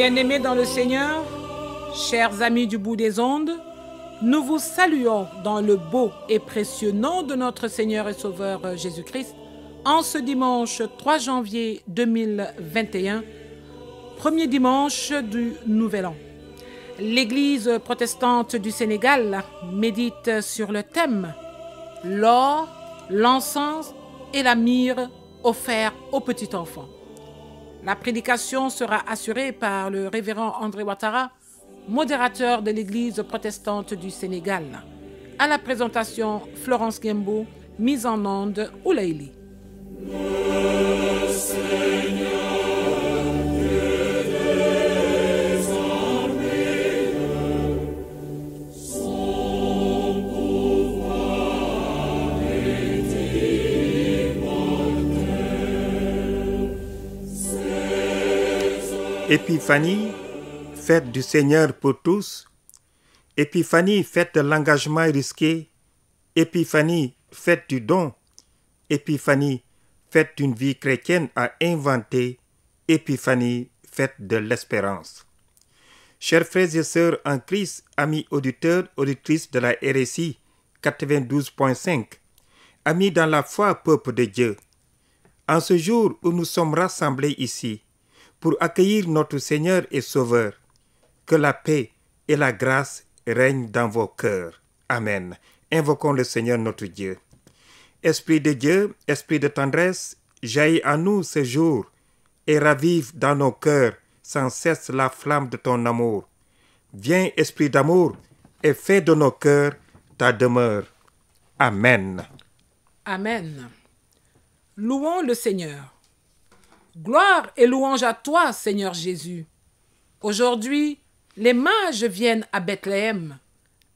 Bien-aimés dans le Seigneur, chers amis du bout des ondes, nous vous saluons dans le beau et précieux nom de notre Seigneur et Sauveur Jésus-Christ en ce dimanche 3 janvier 2021, premier dimanche du Nouvel An. L'Église protestante du Sénégal médite sur le thème « L'or, l'encens et la myrrhe offerts aux petits enfants ». La prédication sera assurée par le révérend André Ouattara, modérateur de l'Église protestante du Sénégal. À la présentation, Florence Gembo, mise en onde, Oulaïli. Épiphanie, fête du Seigneur pour tous. Épiphanie, fête de l'engagement risqué. Épiphanie, fête du don. Épiphanie, fête d'une vie chrétienne à inventer. Épiphanie, fête de l'espérance. Chers frères et sœurs en Christ, amis auditeurs, auditrices de la RSI 92.5, amis dans la foi, peuple de Dieu, en ce jour où nous sommes rassemblés ici, pour accueillir notre Seigneur et Sauveur, que la paix et la grâce règnent dans vos cœurs. Amen. Invoquons le Seigneur notre Dieu. Esprit de Dieu, esprit de tendresse, jaillit en nous ce jour et ravive dans nos cœurs sans cesse la flamme de ton amour. Viens, esprit d'amour, et fais de nos cœurs ta demeure. Amen. Amen. Louons le Seigneur. Gloire et louange à toi, Seigneur Jésus. Aujourd'hui, les mages viennent à Bethléem.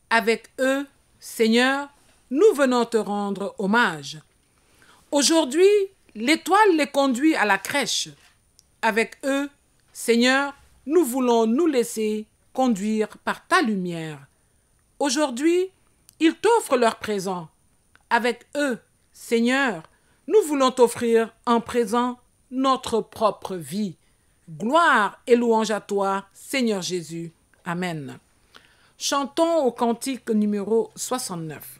Avec eux, Seigneur, nous venons te rendre hommage. Aujourd'hui, l'étoile les conduit à la crèche. Avec eux, Seigneur, nous voulons nous laisser conduire par ta lumière. Aujourd'hui, ils t'offrent leur présent. Avec eux, Seigneur, nous voulons t'offrir en présent notre propre vie. Gloire et louange à toi, Seigneur Jésus. Amen. Chantons au cantique numéro 69.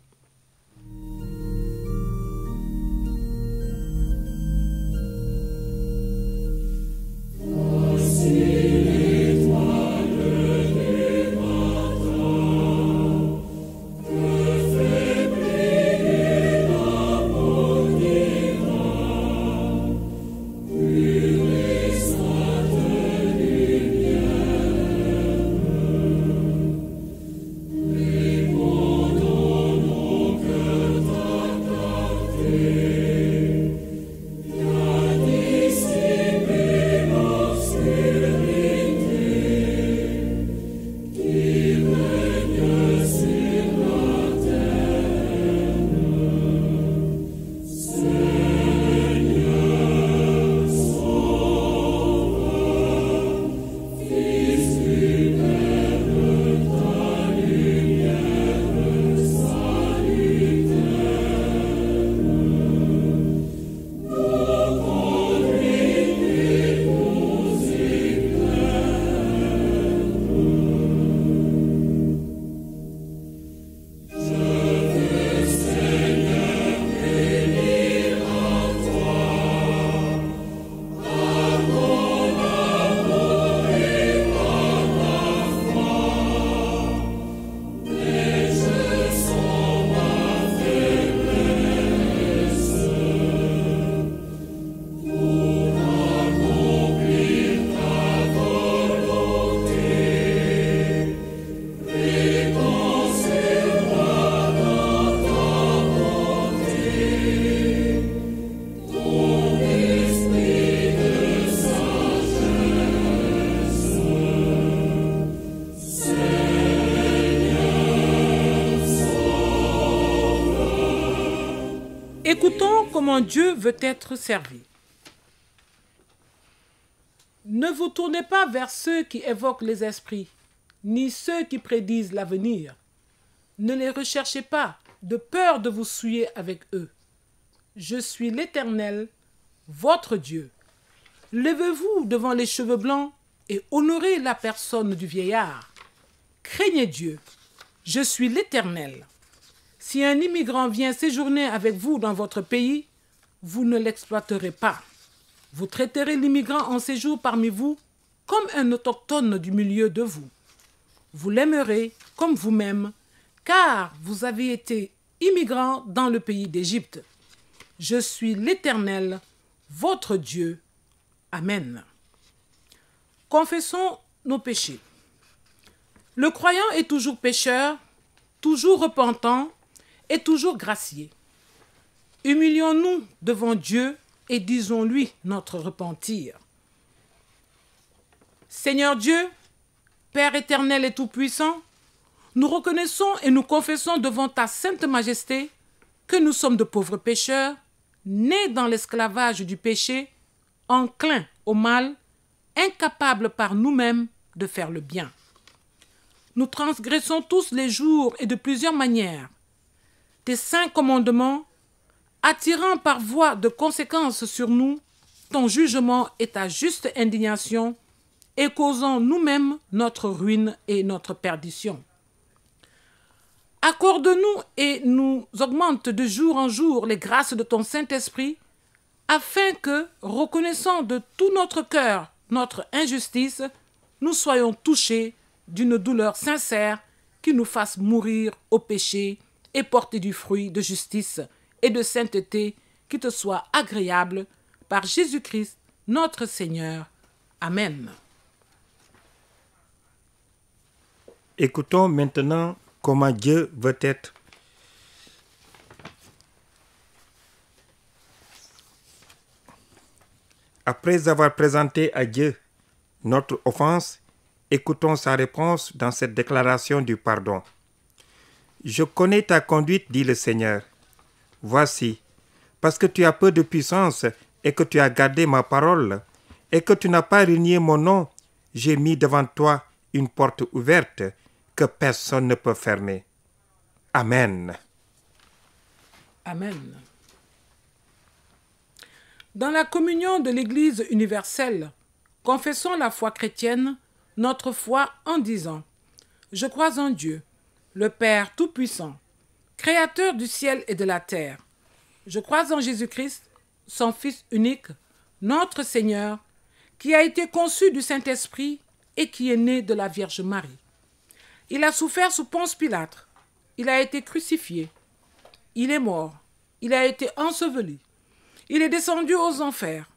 Écoutons comment Dieu veut être servi. Ne vous tournez pas vers ceux qui évoquent les esprits, ni ceux qui prédisent l'avenir. Ne les recherchez pas, de peur de vous souiller avec eux. Je suis l'Éternel, votre Dieu. Levez-vous devant les cheveux blancs et honorez la personne du vieillard. Craignez Dieu. Je suis l'Éternel. Si un immigrant vient séjourner avec vous dans votre pays, vous ne l'exploiterez pas. Vous traiterez l'immigrant en séjour parmi vous comme un autochtone du milieu de vous. Vous l'aimerez comme vous-même, car vous avez été immigrant dans le pays d'Égypte. Je suis l'Éternel, votre Dieu. Amen. Confessons nos péchés. Le croyant est toujours pécheur, toujours repentant et toujours gracié. Humilions-nous devant Dieu et disons-lui notre repentir. Seigneur Dieu, Père éternel et tout-puissant, nous reconnaissons et nous confessons devant ta sainte majesté que nous sommes de pauvres pécheurs, nés dans l'esclavage du péché, enclins au mal, incapables par nous-mêmes de faire le bien. Nous transgressons tous les jours et de plusieurs manières tes saints commandements, attirant par voie de conséquence sur nous ton jugement et ta juste indignation, et causant nous-mêmes notre ruine et notre perdition. Accorde-nous et nous augmente de jour en jour les grâces de ton Saint-Esprit, afin que, reconnaissant de tout notre cœur notre injustice, nous soyons touchés d'une douleur sincère qui nous fasse mourir au péché et porter du fruit de justice et de sainteté qui te soit agréable par Jésus-Christ, notre Seigneur. Amen. Écoutons maintenant comment Dieu veut être. Après avoir présenté à Dieu notre offense, écoutons sa réponse dans cette déclaration du pardon. Je connais ta conduite, dit le Seigneur. Voici, parce que tu as peu de puissance et que tu as gardé ma parole et que tu n'as pas renié mon nom, j'ai mis devant toi une porte ouverte que personne ne peut fermer. Amen. Amen. Dans la communion de l'Église universelle, confessons la foi chrétienne, notre foi en disant « Je crois en Dieu, le Père Tout-Puissant, Créateur du ciel et de la terre. Je crois en Jésus-Christ, son Fils unique, notre Seigneur, qui a été conçu du Saint-Esprit et qui est né de la Vierge Marie. Il a souffert sous Ponce Pilate. Il a été crucifié. Il est mort. Il a été enseveli. Il est descendu aux enfers.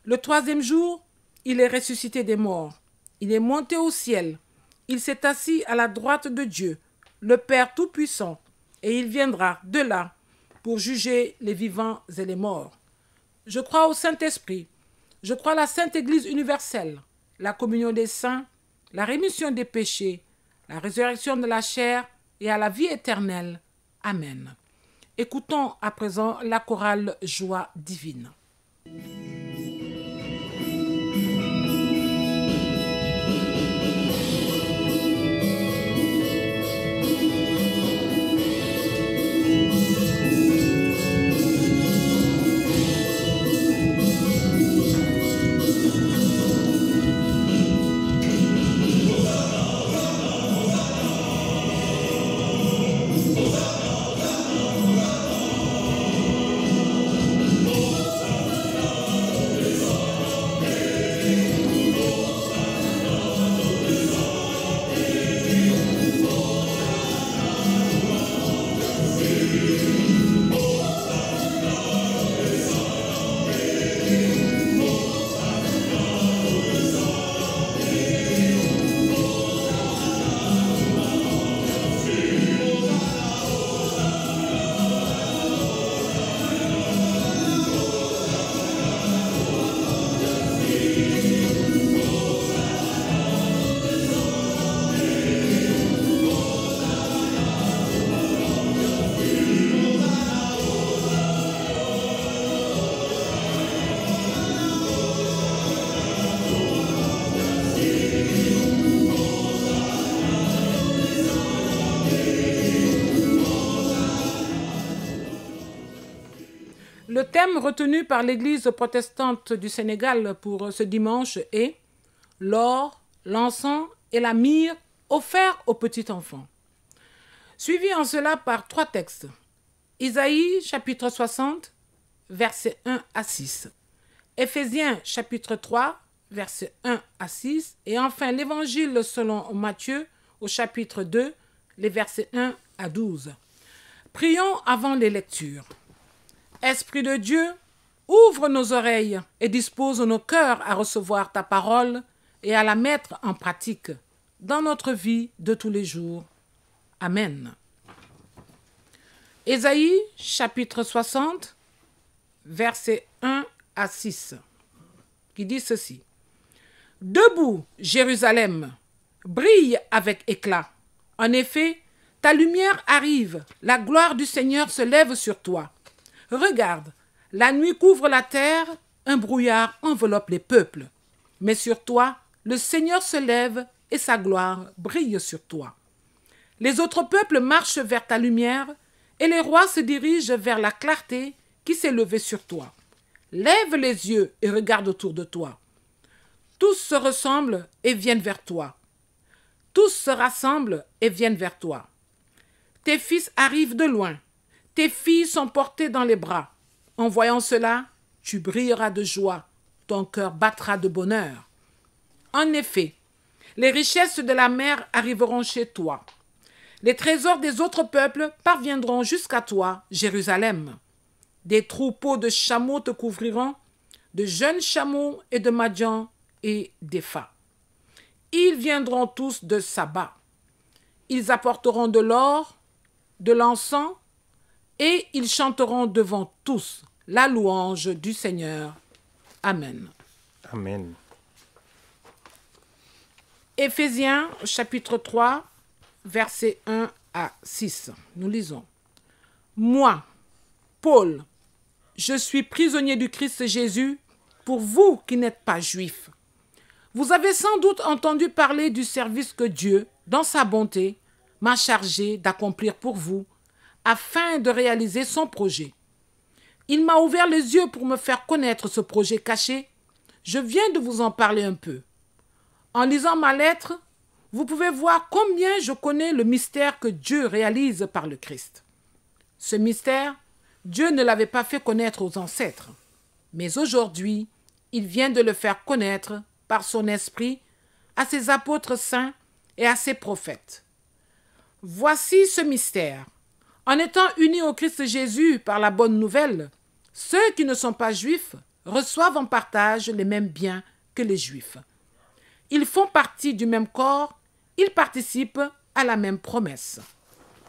Le troisième jour, il est ressuscité des morts. Il est monté au ciel. Il s'est assis à la droite de Dieu, le Père Tout-Puissant, et il viendra de là pour juger les vivants et les morts. Je crois au Saint-Esprit. Je crois à la Sainte Église universelle, la communion des saints, la rémission des péchés, la résurrection de la chair et à la vie éternelle. Amen. Écoutons à présent la chorale Joie divine. Le thème retenu par l'Église protestante du Sénégal pour ce dimanche est « l'or, l'encens et la myrrhe offerts au petit enfant. Suivi en cela par 3 textes. Isaïe chapitre 60, versets 1 à 6. Éphésiens chapitre 3, versets 1 à 6. Et enfin l'évangile selon Matthieu au chapitre 2, les versets 1 à 12. Prions avant les lectures. Esprit de Dieu, ouvre nos oreilles et dispose nos cœurs à recevoir ta parole et à la mettre en pratique dans notre vie de tous les jours. Amen. Ésaïe, chapitre 60, versets 1 à 6, qui dit ceci. « Debout, Jérusalem, brille avec éclat. En effet, ta lumière arrive, la gloire du Seigneur se lève sur toi. Regarde, la nuit couvre la terre, un brouillard enveloppe les peuples. Mais sur toi, le Seigneur se lève et sa gloire brille sur toi. Les autres peuples marchent vers ta lumière et les rois se dirigent vers la clarté qui s'est levée sur toi. Lève les yeux et regarde autour de toi. Tous se ressemblent et viennent vers toi. Tous se rassemblent et viennent vers toi. Tes fils arrivent de loin. Tes filles sont portées dans les bras. En voyant cela, tu brilleras de joie. Ton cœur battra de bonheur. En effet, les richesses de la mer arriveront chez toi. Les trésors des autres peuples parviendront jusqu'à toi, Jérusalem. Des troupeaux de chameaux te couvriront, de jeunes chameaux et de Madian et d'Épha. Ils viendront tous de Saba. Ils apporteront de l'or, de l'encens, et ils chanteront devant tous la louange du Seigneur. Amen. Amen. Éphésiens, chapitre 3, versets 1 à 6. Nous lisons. « Moi, Paul, je suis prisonnier du Christ Jésus pour vous qui n'êtes pas juifs. Vous avez sans doute entendu parler du service que Dieu, dans sa bonté, m'a chargé d'accomplir pour vous, afin de réaliser son projet. Il m'a ouvert les yeux pour me faire connaître ce projet caché. Je viens de vous en parler un peu. En lisant ma lettre, vous pouvez voir combien je connais le mystère que Dieu réalise par le Christ. Ce mystère, Dieu ne l'avait pas fait connaître aux ancêtres. Mais aujourd'hui, il vient de le faire connaître par son esprit à ses apôtres saints et à ses prophètes. Voici ce mystère. En étant unis au Christ Jésus par la bonne nouvelle, ceux qui ne sont pas juifs reçoivent en partage les mêmes biens que les juifs. Ils font partie du même corps, ils participent à la même promesse.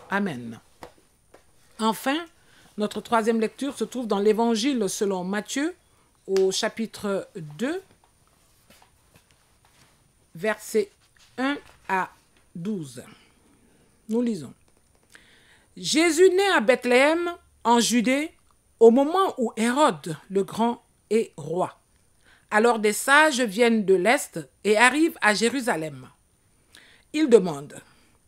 Amen. Enfin, notre troisième lecture se trouve dans l'Évangile selon Matthieu, au chapitre 2, versets 1 à 12. Nous lisons. Jésus naît à Bethléem, en Judée, au moment où Hérode le Grand est roi. Alors des sages viennent de l'Est et arrivent à Jérusalem. Ils demandent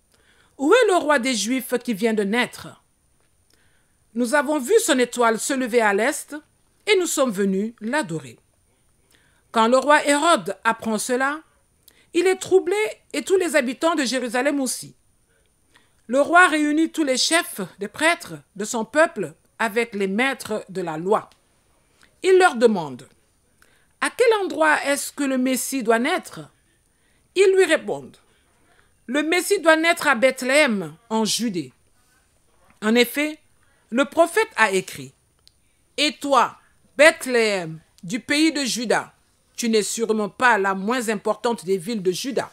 « Où est le roi des Juifs qui vient de naître ? Nous avons vu son étoile se lever à l'Est et nous sommes venus l'adorer. » Quand le roi Hérode apprend cela, il est troublé et tous les habitants de Jérusalem aussi. Le roi réunit tous les chefs des prêtres de son peuple avec les maîtres de la loi. Il leur demande « À quel endroit est-ce que le Messie doit naître ?» Ils lui répondent « Le Messie doit naître à Bethléem, en Judée. » En effet, le prophète a écrit « Et toi, Bethléem, du pays de Juda, tu n'es sûrement pas la moins importante des villes de Juda.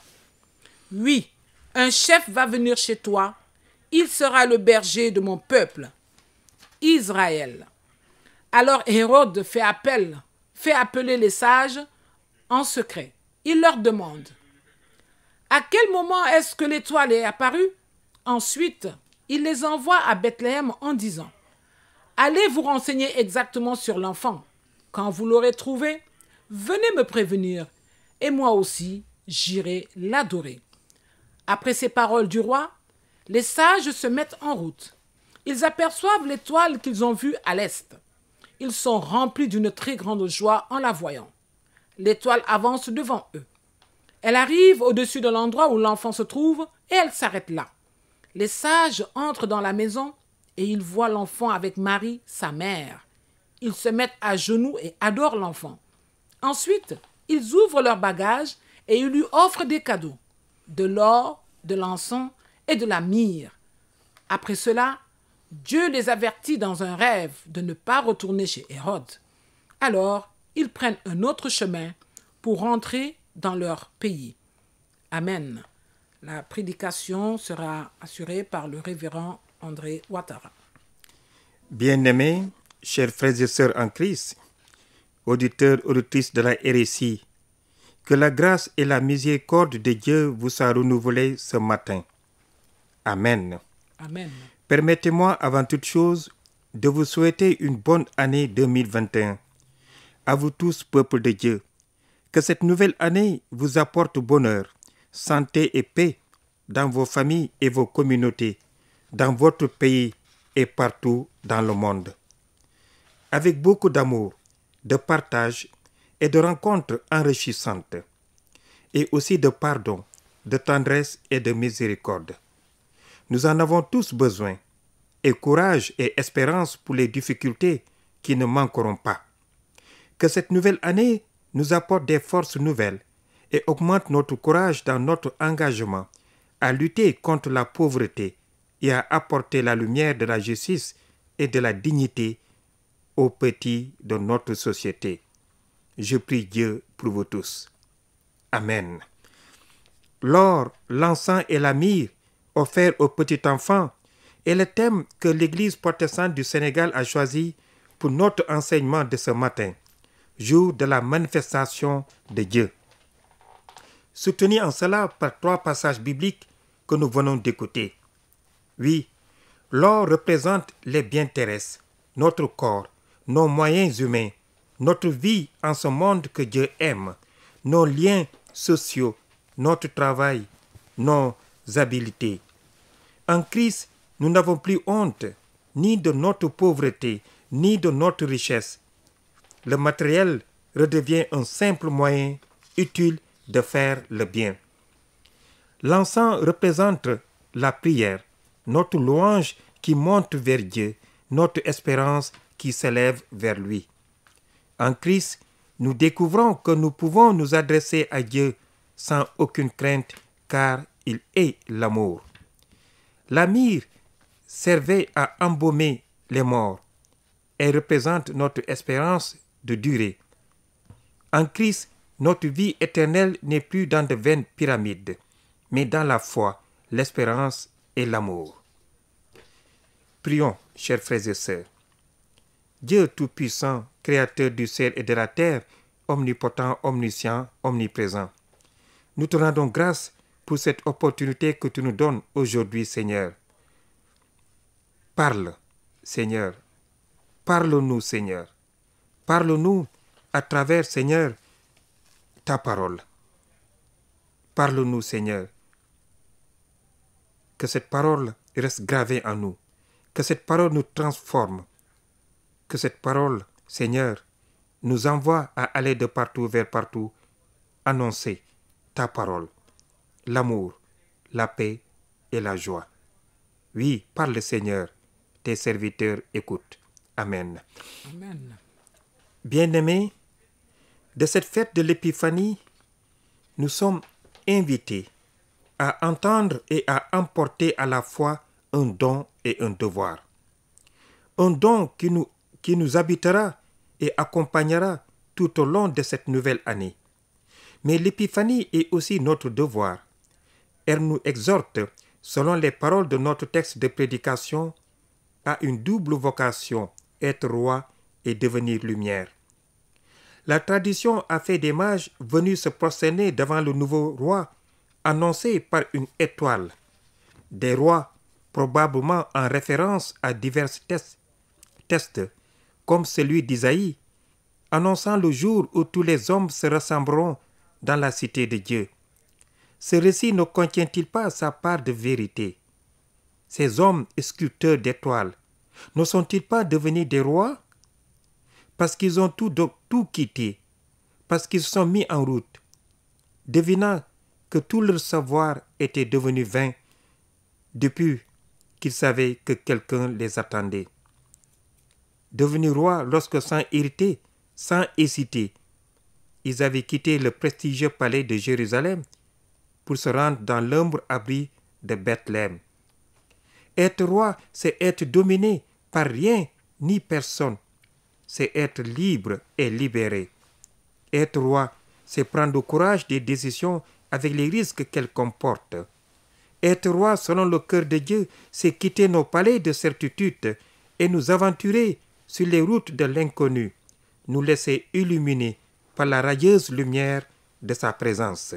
Oui, un chef va venir chez toi, il sera le berger de mon peuple, Israël. » Alors Hérode fait appeler les sages en secret. Il leur demande « À quel moment est-ce que l'étoile est apparue ?» Ensuite, il les envoie à Bethléem en disant « Allez vous renseigner exactement sur l'enfant. Quand vous l'aurez trouvé, venez me prévenir, et moi aussi, j'irai l'adorer. » Après ces paroles du roi, les sages se mettent en route. Ils aperçoivent l'étoile qu'ils ont vue à l'est. Ils sont remplis d'une très grande joie en la voyant. L'étoile avance devant eux. Elle arrive au-dessus de l'endroit où l'enfant se trouve et elle s'arrête là. Les sages entrent dans la maison et ils voient l'enfant avec Marie, sa mère. Ils se mettent à genoux et adorent l'enfant. Ensuite, ils ouvrent leurs bagages et ils lui offrent des cadeaux, de l'or, de l'encens et de la myrrhe. Après cela, Dieu les avertit dans un rêve de ne pas retourner chez Hérode. Alors, ils prennent un autre chemin pour rentrer dans leur pays. Amen. La prédication sera assurée par le révérend André Ouattara. Bien-aimés, chers frères et sœurs en Christ, auditeurs, auditrices de la RSI, que la grâce et la miséricorde de Dieu vous soient renouvelées ce matin. Amen. Amen. Permettez-moi avant toute chose de vous souhaiter une bonne année 2021. À vous tous, peuple de Dieu, que cette nouvelle année vous apporte bonheur, santé et paix dans vos familles et vos communautés, dans votre pays et partout dans le monde. Avec beaucoup d'amour, de partage et de rencontres enrichissantes, et aussi de pardon, de tendresse et de miséricorde. Nous en avons tous besoin, et courage et espérance pour les difficultés qui ne manqueront pas. Que cette nouvelle année nous apporte des forces nouvelles et augmente notre courage dans notre engagement à lutter contre la pauvreté et à apporter la lumière de la justice et de la dignité aux petits de notre société. Je prie Dieu pour vous tous. Amen. L'or, l'encens et la myrrhe offerts aux petits enfants est le thème que l'Église protestante du Sénégal a choisi pour notre enseignement de ce matin, jour de la manifestation de Dieu. Soutenu en cela par 3 passages bibliques que nous venons d'écouter. Oui, l'or représente les biens terrestres, notre corps, nos moyens humains, notre vie en ce monde que Dieu aime, nos liens sociaux, notre travail, nos habiletés. En Christ, nous n'avons plus honte, ni de notre pauvreté, ni de notre richesse. Le matériel redevient un simple moyen utile de faire le bien. L'encens représente la prière, notre louange qui monte vers Dieu, notre espérance qui s'élève vers lui. En Christ, nous découvrons que nous pouvons nous adresser à Dieu sans aucune crainte, car il est l'amour. La myrrhe servait à embaumer les morts. Elle représente notre espérance de durée. En Christ, notre vie éternelle n'est plus dans de vaines pyramides, mais dans la foi, l'espérance et l'amour. Prions, chers frères et sœurs. Dieu Tout-Puissant, Créateur du ciel et de la terre, omnipotent, omniscient, omniprésent, nous te rendons grâce pour cette opportunité que tu nous donnes aujourd'hui, Seigneur. Parle, Seigneur. Parle-nous, Seigneur. Parle-nous à travers, Seigneur, ta parole. Parle-nous, Seigneur. Que cette parole reste gravée en nous. Que cette parole nous transforme. Que cette parole, Seigneur, nous envoie à aller de partout vers partout, annoncer ta parole, l'amour, la paix et la joie. Oui, parle, Seigneur, tes serviteurs écoutent. Amen. Amen. Bien-aimés, de cette fête de l'Épiphanie, nous sommes invités à entendre et à emporter à la fois un don et un devoir. Un don qui nous habitera et accompagnera tout au long de cette nouvelle année. Mais l'Épiphanie est aussi notre devoir. Elle nous exhorte, selon les paroles de notre texte de prédication, à une double vocation, être roi et devenir lumière. La tradition a fait des mages venus se prosterner devant le nouveau roi, annoncé par une étoile. Des rois, probablement en référence à divers textes, comme celui d'Isaïe, annonçant le jour où tous les hommes se rassembleront dans la cité de Dieu. Ce récit ne contient-il pas sa part de vérité? Ces hommes sculpteurs d'étoiles ne sont-ils pas devenus des rois? Parce qu'ils ont tout quitté, parce qu'ils se sont mis en route, devinant que tout leur savoir était devenu vain depuis qu'ils savaient que quelqu'un les attendait. Devenus rois lorsque sans hériter, sans hésiter, ils avaient quitté le prestigieux palais de Jérusalem pour se rendre dans l'humble abri de Bethléem. Être roi, c'est être dominé par rien ni personne. C'est être libre et libéré. Être roi, c'est prendre au courage des décisions avec les risques qu'elles comportent. Être roi selon le cœur de Dieu, c'est quitter nos palais de certitude et nous aventurer sur les routes de l'inconnu, nous laisser illuminer par la radieuse lumière de sa présence.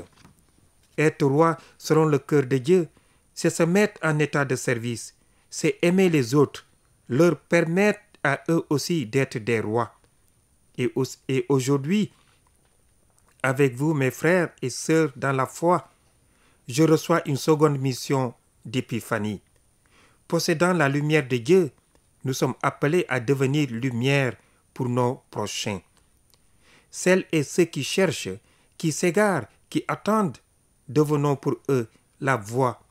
Être roi selon le cœur de Dieu, c'est se mettre en état de service, c'est aimer les autres, leur permettre à eux aussi d'être des rois. Et aujourd'hui, avec vous, mes frères et sœurs dans la foi, je reçois une seconde mission d'épiphanie. Possédant la lumière de Dieu, nous sommes appelés à devenir lumière pour nos prochains. Celles et ceux qui cherchent, qui s'égarent, qui attendent, devenons pour eux la voie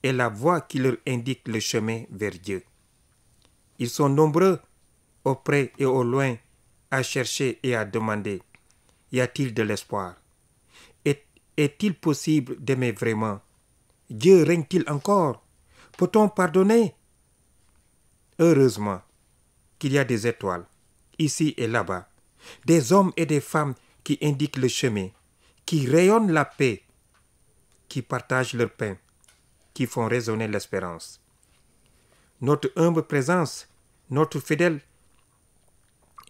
et la voie qui leur indique le chemin vers Dieu. Ils sont nombreux, au près et au loin, à chercher et à demander. Y a-t-il de l'espoir? Est-il possible d'aimer vraiment? Dieu règne-t-il encore? Peut-on pardonner? Heureusement qu'il y a des étoiles, ici et là-bas, des hommes et des femmes qui indiquent le chemin, qui rayonnent la paix, qui partagent leur pain, qui font résonner l'espérance. Notre humble présence, notre fidèle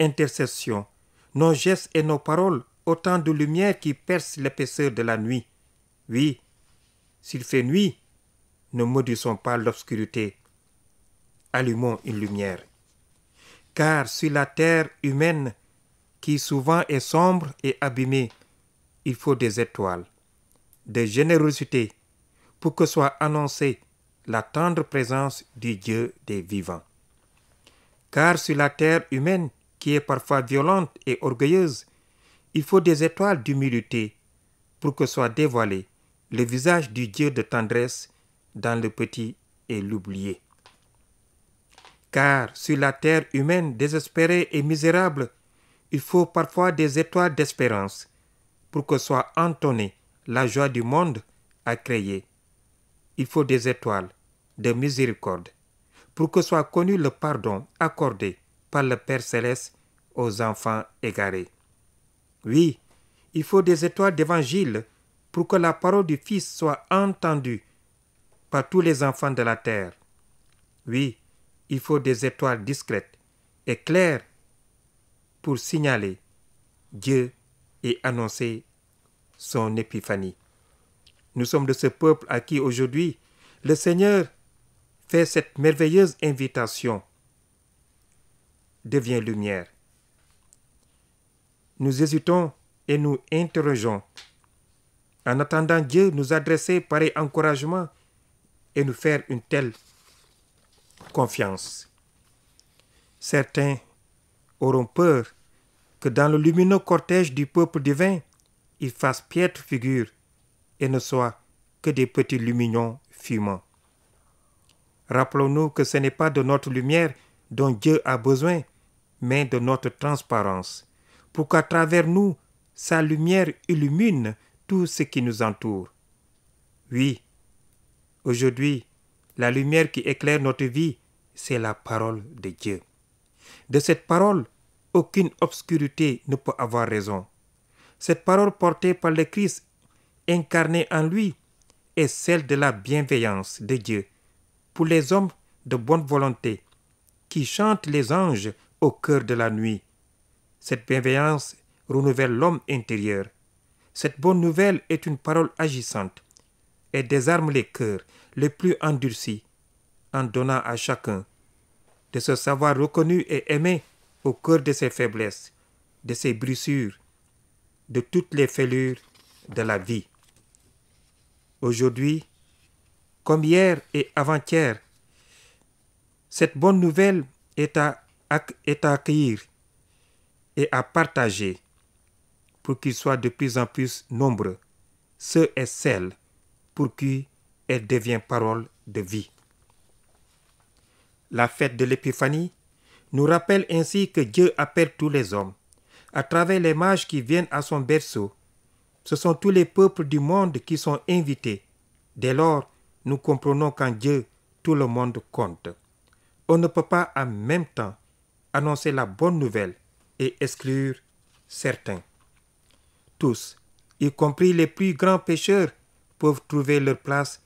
intercession, nos gestes et nos paroles, autant de lumière qui percent l'épaisseur de la nuit. Oui, s'il fait nuit, ne maudissons pas l'obscurité. Allumons une lumière. Car sur la terre humaine, qui souvent est sombre et abîmée, il faut des étoiles, de générosité, pour que soit annoncée la tendre présence du Dieu des vivants. Car sur la terre humaine, qui est parfois violente et orgueilleuse, il faut des étoiles d'humilité pour que soit dévoilé le visage du Dieu de tendresse dans le petit et l'oublié. Car sur la terre humaine désespérée et misérable, il faut parfois des étoiles d'espérance pour que soit entonnée la joie du monde à créer. Il faut des étoiles de miséricorde pour que soit connu le pardon accordé par le Père Céleste aux enfants égarés. Oui, il faut des étoiles d'évangile pour que la parole du Fils soit entendue par tous les enfants de la terre. Oui, il faut des étoiles discrètes et claires pour signaler Dieu et annoncer son épiphanie. Nous sommes de ce peuple à qui aujourd'hui le Seigneur fait cette merveilleuse invitation. Deviens lumière. Nous hésitons et nous interrogeons. En attendant Dieu nous adresser pareil encouragement et nous faire une telle confiance. Certains auront peur que dans le lumineux cortège du peuple divin, il fasse piètre figure et ne soit que des petits lumignons fumants. Rappelons-nous que ce n'est pas de notre lumière dont Dieu a besoin, mais de notre transparence, pour qu'à travers nous, sa lumière illumine tout ce qui nous entoure. Oui, aujourd'hui, la lumière qui éclaire notre vie, c'est la parole de Dieu. De cette parole, aucune obscurité ne peut avoir raison. Cette parole portée par le Christ, incarné en lui, est celle de la bienveillance de Dieu pour les hommes de bonne volonté qui chantent les anges au cœur de la nuit. Cette bienveillance renouvelle l'homme intérieur. Cette bonne nouvelle est une parole agissante et désarme les cœurs les plus endurcis en donnant à chacun de se savoir reconnu et aimé au cœur de ses faiblesses, de ses blessures, de toutes les fêlures de la vie. Aujourd'hui, comme hier et avant-hier, cette bonne nouvelle est à accueillir et à partager pour qu'ils soient de plus en plus nombreux, ceux et celles pour qui elle devient parole de vie. La fête de l'Épiphanie nous rappelle ainsi que Dieu appelle tous les hommes. À travers les mages qui viennent à son berceau, ce sont tous les peuples du monde qui sont invités. Dès lors, nous comprenons qu'en Dieu, tout le monde compte. On ne peut pas en même temps annoncer la bonne nouvelle et exclure certains. Tous, y compris les plus grands pécheurs, peuvent trouver leur place